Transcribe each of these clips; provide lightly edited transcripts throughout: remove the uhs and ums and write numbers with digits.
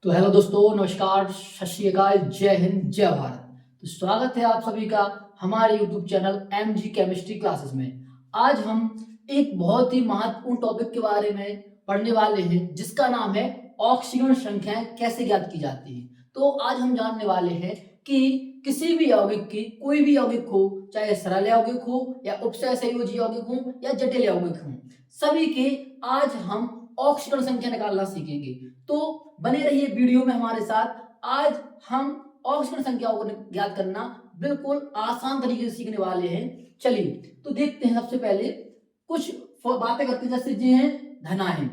तो हेलो दोस्तों, नमस्कार, सत श्री अकाल, जय हिंद, जय भारत। तो स्वागत है आप सभी का हमारे YouTube channel MG chemistry classes में। आज हम एक बहुत ही महत्वपूर्ण टॉपिक के बारे में पढ़ने वाले हैं जिसका नाम है ऑक्सीजन संख्याएं कैसे ज्ञात की जाती है। तो आज हम जानने वाले हैं कि किसी भी यौगिक की कोई भी यौगिक हो, चाहे सरल यौगिक हो या उपसहसंयोजी यौगिक हो या जटिल यौगिक हो, सभी के आज हम ऑक्सीजन संख्या निकालना सीखेंगे। तो बने रहिए वीडियो में हमारे साथ। आज हम ऑक्सीजन संख्याओं को ज्ञात करना बिल्कुल आसान तरीके से सीखने वाले हैं। चलिए तो देखते हैं। सबसे पहले कुछ बातें करते हैं, जैसे जी है धनायन,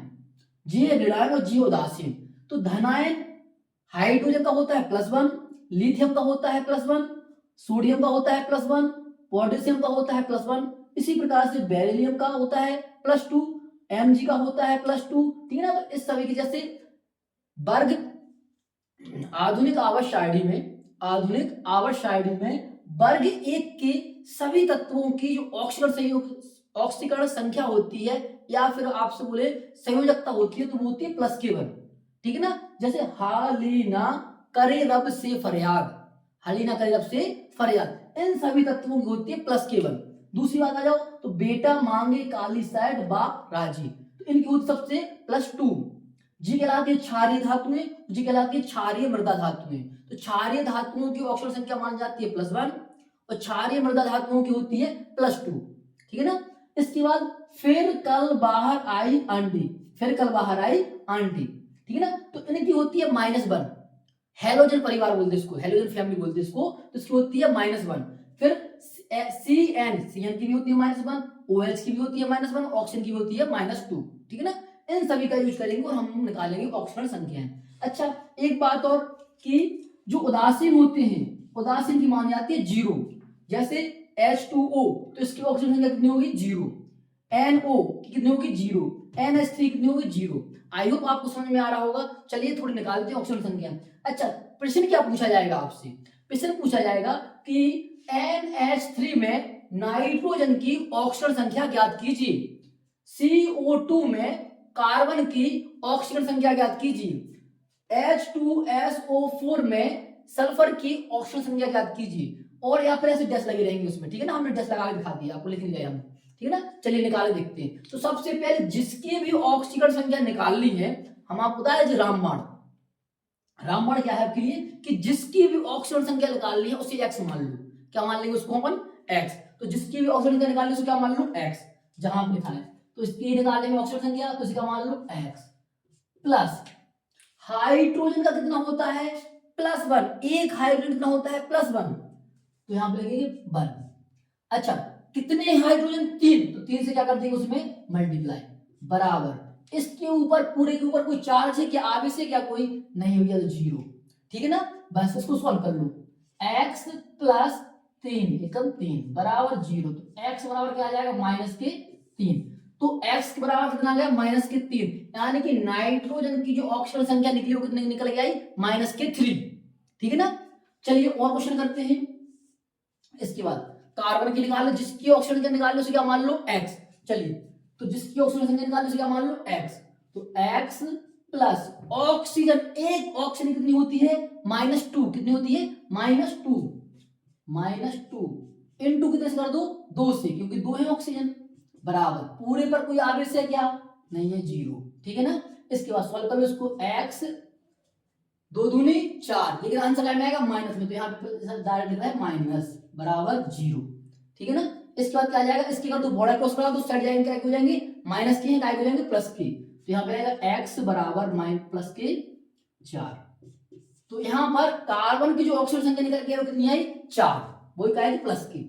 जी है ऋणायन और जी उदासीन। तो धनायन हाइड्रोजन का होता है +1, लिथियम का होता है +1, सोडियम का होता है +1, पोटेशियम का होता है +1, इसी प्रकार से बेरिलियम का होता है +2, Mg का होता है +2। ठीक है ना। तो इस सभी के जैसे वर्ग आधुनिक आवर्त सारणी में वर्ग 1 के सभी तत्वों की जो ऑक्सीकरण संख्या होती है या फिर आपसे बोले संयोजकता होती है, तो वो होती है +K1। ठीक है ना। जैसे हालिना करे रब से फरियाद, हालिना करे रब से फरियाद, इन सभी तत्वों की होती है +K1। दूसरी बात आ जाओ तो बेटा मांगे काली साइड बाप राजी, तो इनकी होती सबसे +2। जी कहलाती है क्षारीय धातुएं, जी कहलाती है क्षारीय मृदा धातुएं। तो क्षारीय धातुओं की ऑक्सीजन संख्या मानी जाती है +1 और क्षारीय मृदा धातुओं की होती है +2। ठीक है ना। इसके बाद फिर कल बाहर आई आंटी, फिर कल बाहर आई आंटी। ठीक है ना। तो इनकी होती है -1। हेलोजन परिवार बोलते हैं इसको, हेलोजन फैमिली बोलते हैं इसको, तो इसकी होती है -1। फिर CN की भी होती है -1, OH की भी होती है -1, ऑक्सीजन की भी होती है -2। ठीक है ना। इन सभी का यूज करेंगे और हम निकालेंगे ऑक्सीजन संख्याएं। अच्छा, एक बात और कि जो उदासीन होते हैं, उदासीन की मानी जाती है 0। जैसे H2O, तो इसकी ऑक्सीजन संख्या कितनी होगी 0, NO की कितनी होगी 0, NH3 कितनी होगी 0। आई होप आपको समझ में आ रहा होगा। चलिए थोड़ी निकालते हैं ऑक्सीजन संख्या। अच्छा, प्रश्न क्या पूछा जाएगा आपसे? प्रश्न पूछा जाएगा कि NH3 में नाइट्रोजन की ऑक्सीजन संख्या ज्ञात कीजिए, CO2 में कार्बन की ऑक्सीजन संख्या ज्ञात कीजिए, H2SO4 में सल्फर की ऑक्सीजन संख्या ज्ञात कीजिए, और यहाँ पर ऐसे डैश लगे रहेंगे उसमें। ठीक है ना, हमने डैश लगा के दिखा दिया आपको, लिख लिया हम। ठीक है ना। चलिए निकाले देखते हैं। तो सबसे पहले जिसकी भी ऑक्सीजन संख्या निकालनी है, हम आपको बताया रामबाण। रामबाण क्या है आपके लिए कि जिसकी भी ऑक्सीजन संख्या निकालनी है उसे x मान लो। क्या मान लेंगे उसको अपन? x। तो जिसकी भी ऑक्सीजन संख्या निकालनी है उसे क्या मान लो? x। जहां आप लिखा है तो इसकी निकालने में ऑक्सीजन संख्या, तो इसका मान लो x। प्लस हाइड्रोजन का कितना होता है? +1। एक हाइड्रोजन कितना होता है? +1। तो यहां पे लगेंगे 1। अच्छा, कितने हाइड्रोजन? 3। तो 3 से क्या कर देंगे उसमें मल्टीप्लाई, बराबर इसके ऊपर पूरे के ऊपर कोई चार्ज है क्या, आवेश है क्या? कोई नहीं हो गया, तो 0। ठीक है ना। बस इसको सॉल्व कर लो। x + 3 एकम 3 बराबर 0। तो x बराबर क्या आ जाएगा? -3। तो x के बराबर कितना आ गया? -3। यानी कि नाइट्रोजन की जो ऑक्सीजन संख्या निकली वो कितनी निकल के आई? -3। ठीक है ना। चलिए और क्वेश्चन करते हैं। इसके बाद कार्बन की निकाल लो, जिसकी ऑक्सीजन संख्या निकाल लो उसे क्या मान लो? x। चलिए, तो जिसकी ऑक्सीजन संख्या निकाल लो उसे क्या मान लो? x। तो x प्लस ऑक्सीजन, एक ऑक्सीजन कितनी होती है? -2। कितनी होती है? -2। -2 इनटू कितने से कर दो? 2 से, क्योंकि 2 है ऑक्सीजन, बराबर पूरे पर कोई आवेश है क्या? नहीं है, 0। ठीक है ना। इसके बाद सॉल्व करो इसको। x 2 दूनी 4, लेकिन आंसर क्या में आएगा? माइनस में, तो यहाँ पे डायरेक्ट लिख रहा है माइनस बराबर 0। ठीक है ना। इसके बाद क्या आ जाएगा? इसके बाद तो बॉर्डर क्रॉस करा तो साइड जाएंगे, क्या हो जाएंगे? माइनस के हैं, क्या हो जाएंगे? प्लस के। तो यहाँ पे आएगा x बराबर +4। तो यहाँ पर कार्बन की जो ऑक्सीजन संख्या निकल के वो कितनी आई? 4। वही क्या है? प्लस की।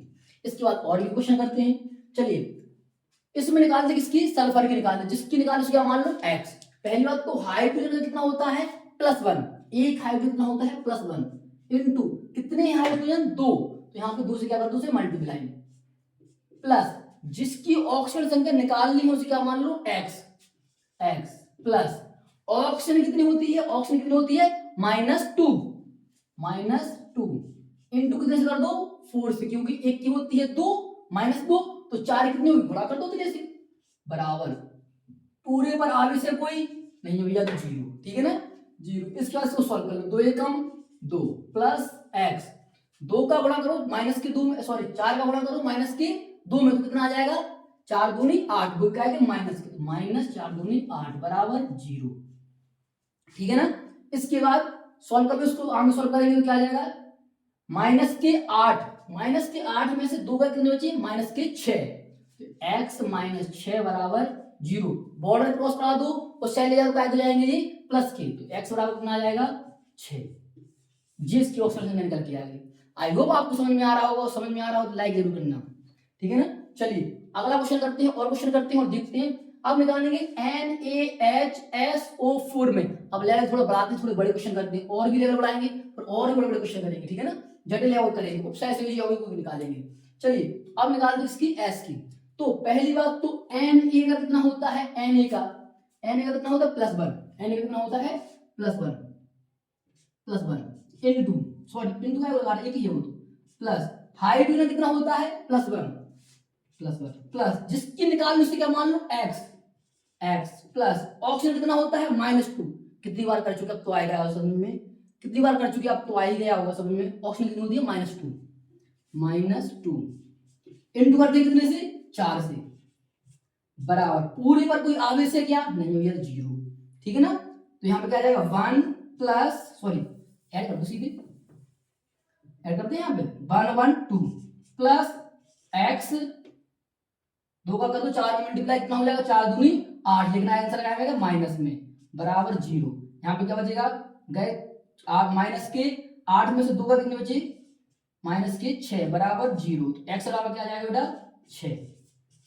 इसके बाद और भी क्वेश्चन करते हैं। चलिए, इसमें निकालते किसकी? सल्फर की निकालते, जिसकी निकालने से क्या मान लो? x। पहली बात तो हाइड्रोजन का कितना होता है? +1। एक हाइड्रोजन कितना होता है? +1 इनटू कितने हाइड्रोजन? 2। तो यहाँ पे 2 से क्या कर दो? उसे मल्टीप्लाई, प्लस जिसकी ऑक्सीजन संख्या निकालनी है उसे क्या मान लो? x। प्लस ऑक्सीजन कितनी होती है? ऑक्सीजन कितनी होती है? -2। इनटू कितने से कर दो? 4 से, क्योंकि एक की होती है 2 -2, तो 4 कितनी होगी? गुणा कर दो तेरे से, बराबर पूरे पर आवेश है कोई नहीं हो गया, तो 0। ठीक है ना। जीरो। इसके बाद इसको सॉल्व कर लो, 2 एकम 2 प्लस एक्स, 2 का गुणा करो माइनस के 2 में, सॉरी 4 का गुणा करो माइनस के 2 में, तो कितना आ जाएगा 4 दूनी 8, 2 क्या है माइनस के, तो माइनस 4 दूनी 8 बराबर जीरो। ठीक है ना। इसके बाद सॉल्व करके उसको आगे सॉल्व करेंगे तो क्या आ जाएगा माइनस के 8, माइनस के 8 में से 2 का कितने बचे माइनस के 6, तो x माइनस 6 बराबर जीरो। बॉर्डर क्रॉस करा दो और साइड ले जाओ क्या हो जाएंगे जी प्लस के, तो x बराबर कितना आ जाएगा 6। जी इसकी ऑप्शन से निकल के आ गई। आई होप आपको समझ में आ रहा होगा, समझ में आ रहा हो तो लाइक जरूर करना। ठीक है ना। चलिए अगला क्वेश्चन करते हैं और क्वेश्चन करते हैं और देखते हैं। अब निकालेंगे NaHSO4 में। अब लेवल थोड़ा बढ़ाते हैं, थोड़े बड़े क्वेश्चन करते हैं, और भी लेवल बढ़ाएंगे और भी बड़े बड़े क्वेश्चन करेंगे। ठीक है ना, जटिल लेवल करेंगे, उपसय से को भी निकालेंगे। चलिए अब निकाल दो इसकी एस की। तो पहली बात तो Na का कितना होता है, Na का कितना होता है प्लस 1, Na का कितना होता है प्लस 1 इनटू, सॉरी इनटू क्या होगा एक ही है वो, तो प्लस हाइट में कितना होता है प्लस 1 प्लस जिसकी निकाल लो उससे क्या मान लो x प्लस ऑक्सीजन कितना होता है -2। कितनी बार कर चुके अब तो आएगा समझ में, कितनी बार कर चुके अब तो आ ही गया होगा समझ में। ऑक्सीजन कितनी होती है -2 इनटू कर दिया कितने से 4 से, बराबर पूरे पर कोई आवेश है क्या नहीं भैया जीरो। ठीक है ना, तो यहाँ पे क्या आ जाएगा 1 प्लस, सॉरी ऐड कर दो सीधे, ऐड करते हैं यहाँ पे 1 1 2 प्लस x 2 का कर दो 4 में मल्टीप्लाई कितना हो जाएगा 4 दूनी 8, लिखना आंसर क्या आएगा माइनस में बराबर जीरो। यहाँ पे क्या बचेगा गए माइनस के 8 में से 2 का कितने बचे माइनस के 6 बराबर जीरो। तो x बराबर क्या आ जाएगा बेटा 6।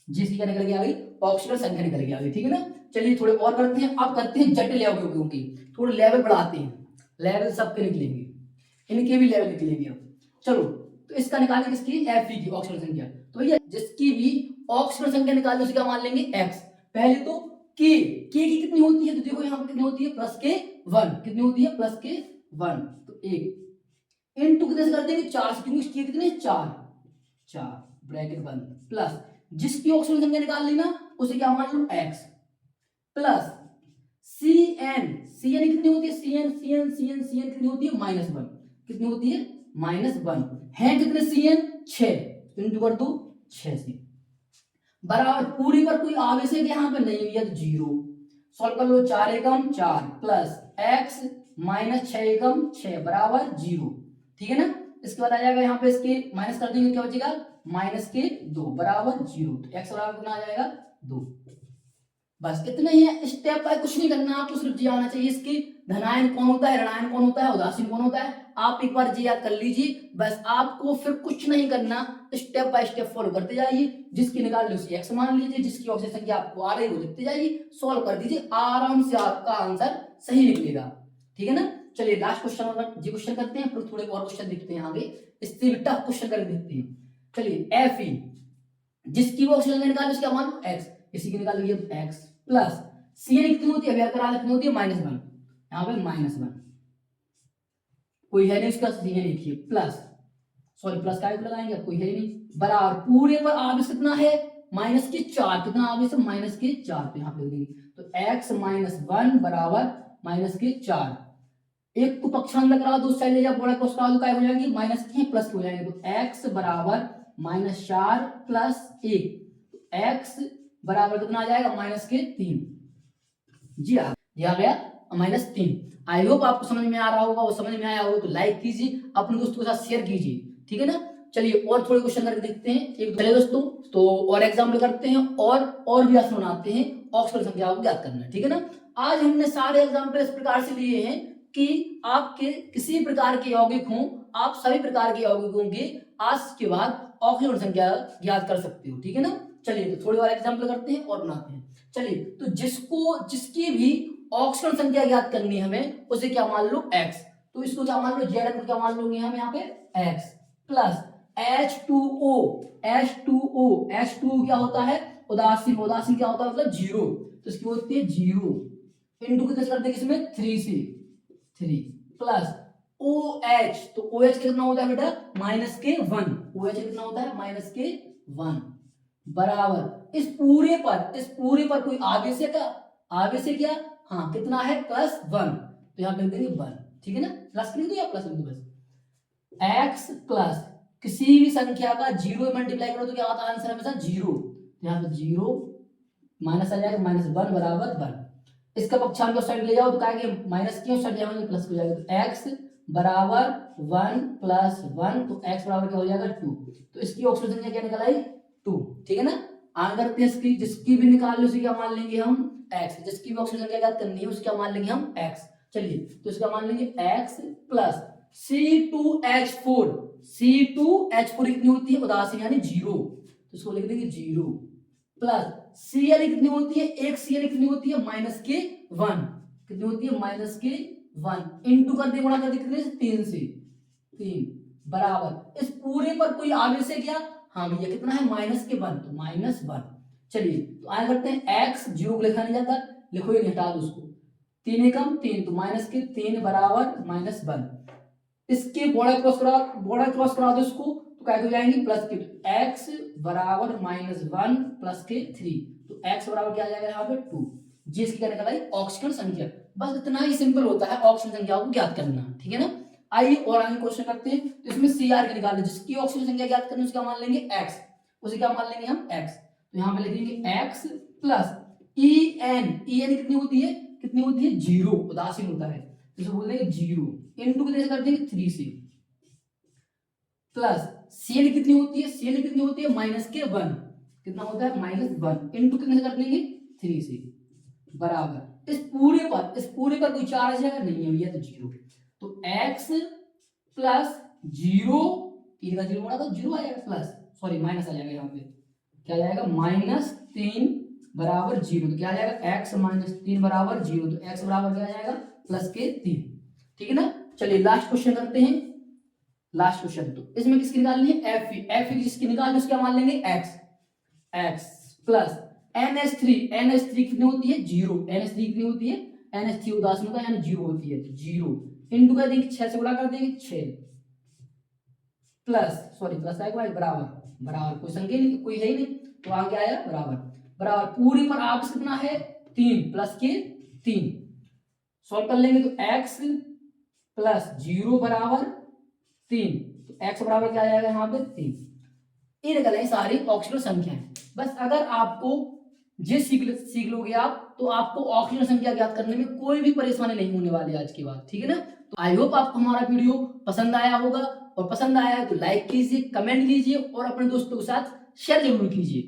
जिसकी क्या निकल के आ गई ऑक्सीजन संख्या निकल के आ गई। ठीक है ना। चलिए थोड़े और करते हैं, अब करते हैं जटिल लेवल क्योंकि थोड़े लेवल बढ़ाते हैं, लेवल सबके निकलेंगे, इनके भी लेवल निकलेंगे। अब चलो तो इसका निकालेंगे किसकी Fe की ऑक्सीजन संख्या। तो भैया जिसकी भी ऑक्सीजन संख्या निकालने उसका मान लेंगे x। पहले तो k की कितनी होती है, तो देखो यहाँ पर कितनी होती है प्लस के 1, कितनी होती है प्लस के 1, तो 1 इनटू कितने से कर देंगे 4 से, क्योंकि की कितने 4 ब्रैकेट बंद प्लस जिसकी ऑक्सीजन संख्या निकाल ली ना उसे क्या मान लो x प्लस Cn कितनी होती है Cn कितनी होती है -1, कितनी होती है -1 है कितने Cn 6 इनटू कर दो 6 से, बराबर पूरी पर कोई आवेश है यहाँ पे नहीं है तो जीरो। सॉल्व कर लो 4 एकम 4 प्लस x माइनस 6 एकम 6 बराबर जीरो। ठीक है ना। इसके बाद आ जाएगा यहाँ पे इसके माइनस कर देंगे क्या बचेगा माइनस के 2 बराबर जीरो, तो x बराबर कितना आ जाएगा 2। बस इतना ही है, स्टेप बाय कुछ नहीं करना, आपको सिर्फ जी आना चाहिए इसकी धनायन कौन होता है, ऋणायन कौन होता है, उदासीन कौन होता है, आप एक बार जी याद कर लीजिए। बस आपको फिर कुछ नहीं करना, स्टेप बाय स्टेप फॉलो करते जाइए। जिसकी निकाल ली उसे x मान लीजिए, जिसकी ऑक्सीजन संख्या आपको आ रही है वो लिखते जाइए, सॉल्व कर दीजिए, आराम से आपका आंसर सही निकलेगा। ठीक है ना। चलिए लास्ट क्वेश्चन जी क्वेश्चन करते हैं, फिर थोड़े और क्वेश्चन देखते हैं आगे, इससे भी टफ क्वेश्चन करके देखते हैं। चलिए Fe जिसकी वो ऑक्सीजन निकाल उसका मान x, इसी की निकाल लीजिए x प्लस Cn कितनी होती है कितनी होती है -1, यहाँ पे -1 कोई है नहीं इसका Cn लिखिए प्लस, सॉरी प्लस का लगाएंगे अब कोई है नहीं, बराबर पूरे पर आवेश कितना है -4, कितना आवेश है -4, तो यहाँ पे देंगे तो x -1 बराबर -4। एक को पक्षांतर करा दो साइड ले जाओ, बड़ा क्रॉस करा दो क्या हो जाएगी माइनस के प्लस हो जाएंगे, तो x बराबर -4 प्लस 1, तो x बराबर कितना आ जाएगा -3। जी आ गया -3। आई होप आपको समझ में आ रहा होगा, वो समझ में आया हो तो लाइक कीजिए, अपने दोस्तों के साथ शेयर कीजिए। ठीक है ना। चलिए और थोड़े क्वेश्चन करके देखते हैं एक चलिए दोस्तों, तो और एग्जाम्पल करते हैं और भी आसान बनाते हैं, ऑक्सीजन संख्या को ज्ञात करना है। ठीक है ना। आज हमने सारे एग्जाम्पल इस प्रकार से लिए हैं कि आपके किसी प्रकार के यौगिक हों, आप सभी प्रकार के यौगिकों के आज के बाद ऑक्सीजन संख्या ज्ञात कर सकते हो। ठीक है ना। चलिए तो थोड़ी और एग्जाम्पल करते हैं और बनाते हैं। चलिए तो जिसकी भी ऑक्सीजन संख्या ज्ञात करनी है हमें उसे क्या मान लो x, तो इसको क्या मान लो z, क्या मान लोगे हम यहाँ पे x प्लस H2O क्या होता है उदासीन क्या होता है मतलब जीरो, तो इसकी होती है जीरो इनटू कितने करते हैं इसमें 3 से 3 प्लस OH, तो OH कितना होता है बेटा -1, OH कितना होता है -1 बराबर इस पूरे पर कोई आवेश है क्या, हाँ कितना है +1, तो यहाँ पे लिख देंगे 1, ठीक है ना, प्लस लिख दो या प्लस लिख दो बस। x प्लस किसी भी संख्या का 0 मल्टीप्लाई करो तो क्या होता है आंसर हमेशा 0, तो यहाँ पे 0 माइनस आ जाएगा, -1 बराबर 1। इसका पक्षांतर की साइड ले जाओ तो क्या है कि माइनस की साइड जाएंगे प्लस हो जाएगा, तो x बराबर 1 प्लस 1, तो x बराबर क्या हो जाएगा 2, तो इसकी ऑक्सीजन संख्या क्या निकल आई 2, ठीक है ना। आगे करते हैं इसकी, जिसकी भी निकाल लो उसी क्या मान लेंगे हम x, जिसकी भी ऑक्सीजन संख्या ज्ञात करनी है उसका मान लेंगे हम x। चलिए तो इसका मान लेंगे x प्लस C2H4, C2H4 कितनी होती है उदासीन यानी 0, तो इसको लिख देंगे 0 प्लस Cl कितनी होती है, एक Cl कितनी होती है -1, कितनी होती है -1 इनटू कर दिए, गुणा कर दिए कितने से 3 से, 3 बराबर इस पूरे पर कोई आगे से क्या, हाँ भैया कितना है -1, तो -1। चलिए तो आगे करते हैं x, 0 को लिखा नहीं जाता, लिखो ये हटा दो उसको, 3 एकम 3 तो -3 बराबर -1। इसके बॉर्डर क्रॉस करा दो इसको, तो क्या हो जाएंगे प्लस के, x बराबर -1 प्लस के 3, तो x बराबर क्या आ जाएगा यहाँ पे 2, जी इसकी क्या निकल आई ऑक्सीजन संख्या। बस इतना ही सिंपल होता है ऑक्सीजन संख्या को ज्ञात करना, ठीक है ना। आइए और आगे क्वेश्चन करते हैं, तो इसमें Cr की निकाल, जिसकी ऑक्सीजन संख्या ज्ञात करनी है उसका मान लेंगे x, उसे क्या मान लेंगे हम x, तो यहाँ पे लिखेंगे x प्लस En, कितनी होती है 0, उदासीन होता है, इसको बोल देंगे 0 इनटू कितने कर देंगे 3 से, प्लस Cl कितनी होती है -1, कितना होता है -1 इनटू कितने से कर देंगे 3 से, बराबर इस पूरे पर कोई चार्ज है नहीं है भैया, तो 0, तो x प्लस 0, 3 का 0 बना तो 0 आएगा, प्लस सॉरी माइनस आ जाएगा, यहाँ पे क्या जाएगा -3 बराबर 0, तो क्या आ जाएगा x -3 बराबर 0, तो x बराबर क्या आ जाएगा प्लस के 3, ठीक है ना। चलिए लास्ट क्वेश्चन करते हैं, लास्ट क्वेश्चन, तो इसमें किसकी निकालनी है Fe जिसकी निकालनी उसका मान लेंगे x प्लस NH3 कितनी होती है 0, NH3 कितनी होती है, NH3 उदासीन होता है यानी 0 होती है, तो 0 इनटू कर देंगे 6 से गुणा कर देंगे 6 प्लस सॉरी प्लस आएगा बराबर कोई संख्या नहीं, कोई है ही नहीं, तो आगे आया बराबर पूरे पर आपस कितना है 3 प्लस के 3, सॉल्व कर लेंगे तो x प्लस 0 बराबर 3, तो x बराबर क्या आ जाएगा यहाँ पे 3। ये निकल आई सारी ऑक्सीजन संख्याएं। बस अगर आपको ये सीख लोगे आप, तो आपको ऑक्सीजन संख्या ज्ञात करने में कोई भी परेशानी नहीं होने वाली आज के बाद, ठीक है ना। तो आई होप आपको हमारा वीडियो पसंद आया होगा, और पसंद आया है तो लाइक कीजिए, कमेंट कीजिए और अपने दोस्तों के साथ शेयर जरूर कीजिए।